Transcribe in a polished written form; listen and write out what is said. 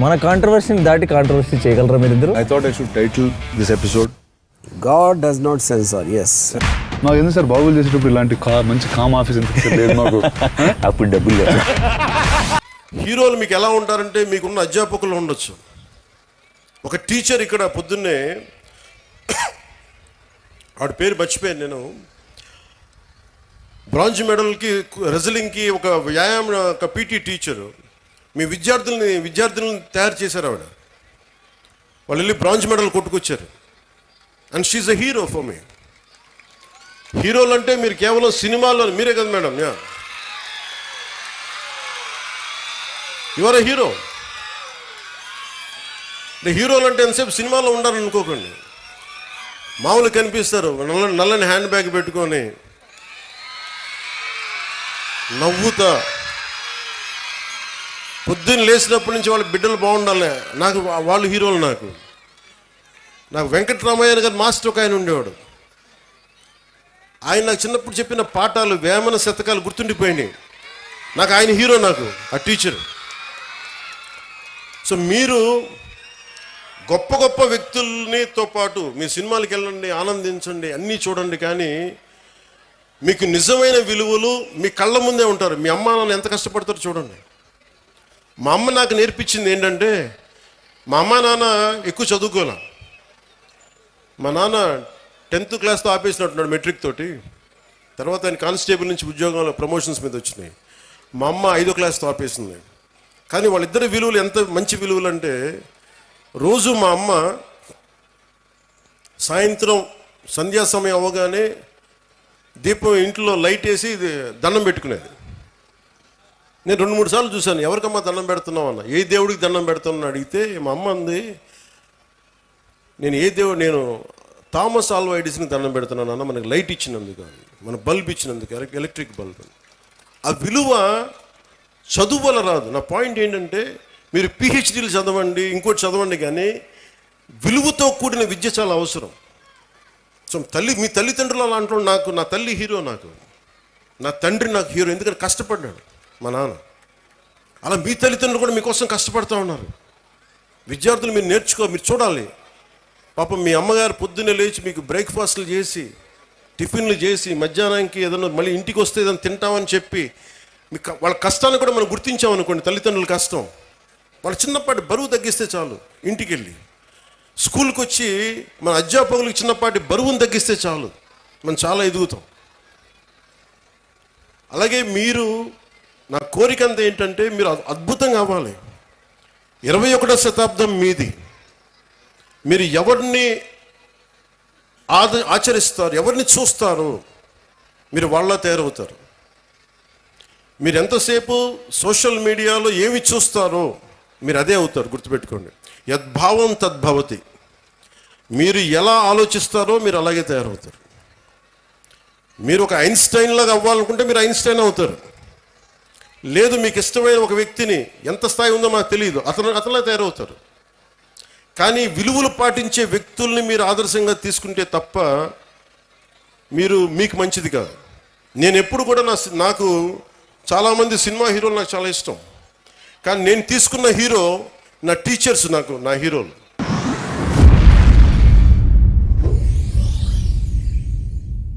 మన కాంట్రవర్సీని దాటి కాంట్రవర్సీ చేయగలరా మీరిద్దరు? I thought I should title this episode God does not censor. Yes. నాకు ఎందుకు సార్ బాబులు చేసేటప్పుడు ఇలాంటి మంచి కామ్ ఆఫీస్ ఎందుకు లేదు మాకు? అప్పుడు డబ్బులు లేదు. హీరోలు మీకు ఎలా ఉంటారంటే మీకున్న అధ్యాపకులు ఉండొచ్చు. ఒక టీచర్ ఇక్కడ పొద్దున్నే ఆవిడ పేరు మర్చిపోయాను నేను, బ్రాంజ్ మెడల్కి రెజ్లింగ్కి ఒక వ్యాయామం ఒక పీటీ టీచరు మీ విద్యార్థులను తయారు చేశారు. ఆవిడ వాళ్ళు వెళ్ళి బ్రాంజ్ మెడల్ కొట్టుకొచ్చారు. And she's a hero for me. హీరోలు అంటే మీరు కేవలం సినిమాల్లో మీరే కదా మేడం, యువర్ అ హీరో. హీరోలు అంటే ఎంతసేపు సినిమాలో ఉండాలని అనుకోకండి. మామూలు కనిపిస్తారు, నల్లని హ్యాండ్ బ్యాగ్ పెట్టుకొని నవ్వుతా పొద్దున్న లేచినప్పటి నుంచి వాళ్ళ బిడ్డలు బాగుండాలి. నాకు వాళ్ళు హీరోలు. నాకు వెంకటరామయ్య గారు మాస్టర్ ఒక ఆయన ఉండేవాడు. ఆయన నాకు చిన్నప్పుడు చెప్పిన పాఠాలు వేమన శతకాలు గుర్తుండిపోయినాయి. నాకు ఆయన హీరో, నాకు ఆ టీచర్. సో మీరు గొప్ప గొప్ప వ్యక్తులనితో పాటు మీ సినిమాలకు వెళ్ళండి, ఆనందించండి, అన్నీ చూడండి. కానీ మీకు నిజమైన విలువలు మీ కళ్ళ ముందే ఉంటారు. మీ అమ్మ నాన్న ఎంత కష్టపడతారో చూడండి. మా అమ్మ నాకు నేర్పించింది ఏంటంటే, మా అమ్మ నాన్న ఎక్కువ చదువుకోలే. మా నాన్న 10th క్లాస్తో ఆపేసినట్టున్నాడు మెట్రిక్ తోటి. తర్వాత ఆయన కానిస్టేబుల్ నుంచి ఉద్యోగంలో ప్రమోషన్స్ మీద వచ్చినాయి. మా అమ్మ 5వ క్లాస్తో ఆపేసింది. కానీ వాళ్ళిద్దరి విలువలు ఎంత మంచి విలువలు అంటే, రోజు మా అమ్మ సాయంత్రం సంధ్యా సమయం అవ్వగానే దీపం ఇంట్లో లైట్ వేసి దండం పెట్టుకునేది. నేను 2-3 సార్లు చూశాను, ఎవరికమ్మా దండం పెడుతున్నావు అన్న. ఏ దేవుడికి దండం పెడుతున్నా అడిగితే మా అమ్మ అంది, నేను థామస్ ఆల్వా ఎడిసన్కి దండం పెడుతున్నాను అన్న, మనకి లైట్ ఇచ్చినందుకు, మన బల్బ్ ఇచ్చినందుకు, ఎలక్ట్రిక్ బల్బ్. ఆ విలువ చదువు వల్ల రాదు. నా పాయింట్ ఏంటంటే, మీరు పిహెచ్డీలు చదవండి, ఇంకోటి చదవండి, కానీ విలువతో కూడిన విద్య చాలా అవసరం. సో మీ తల్లిదండ్రులు అలా అంటారు. నా తల్లి హీరో, నా తండ్రి నాకు హీరో. ఎందుకంటే కష్టపడ్డాడు మా నాన్న. అలా మీ తల్లిదండ్రులు కూడా మీకోసం కష్టపడుతూ ఉన్నారు. విద్యార్థులు మీరు మీరు చూడాలి. పాపం మీ అమ్మగారు పొద్దున్నే లేచి మీకు బ్రేక్ఫాస్ట్లు చేసి, టిఫిన్లు చేసి, మధ్యాహ్నానికి ఏదైనా మళ్ళీ ఇంటికి వస్తే ఏదైనా తింటామని చెప్పి, వాళ్ళ కష్టాన్ని కూడా మనం గుర్తించామనుకోండి. తల్లిదండ్రుల కష్టం, వాళ్ళు చిన్నపాటి బరువు తగ్గిస్తే చాలు. ఇంటికి వెళ్ళి స్కూల్కి వచ్చి మన అధ్యాపకులకు చిన్నపాటి బరువును తగ్గిస్తే చాలు, మనం చాలా ఎదుగుతాం. అలాగే మీరు, నా కోరిక అంతా ఏంటంటే, మీరు అద్భుతంగా అవ్వాలి. 21వ శతాబ్దం మీది. మీరు ఎవరిని ఆచరిస్తారు, ఎవరిని చూస్తారు, మీరు వాళ్ళ తయారవుతారు. మీరు ఎంతసేపు సోషల్ మీడియాలో ఏమి చూస్తారో మీరు అదే అవుతారు. గుర్తుపెట్టుకోండి, యద్భావం తద్భవతి. మీరు ఎలా ఆలోచిస్తారో మీరు అలాగే తయారవుతారు. మీరు ఒక ఐన్స్టైన్ లాగా అవ్వాలనుకుంటే మీరు ఐన్స్టైన్ అవుతారు. లేదు, మీకు ఇష్టమైన ఒక వ్యక్తిని, ఎంత స్థాయి ఉందో మాకు తెలియదు, అతలా తయారవుతారు. కానీ విలువలు పాటించే వ్యక్తుల్ని మీరు ఆదర్శంగా తీసుకుంటే తప్ప మీకు మంచిది కాదు. నేను ఎప్పుడు కూడా నాకు చాలామంది సినిమా హీరోలు నాకు చాలా ఇష్టం. కానీ నేను తీసుకున్న హీరో నా టీచర్స్, నా హీరోలు.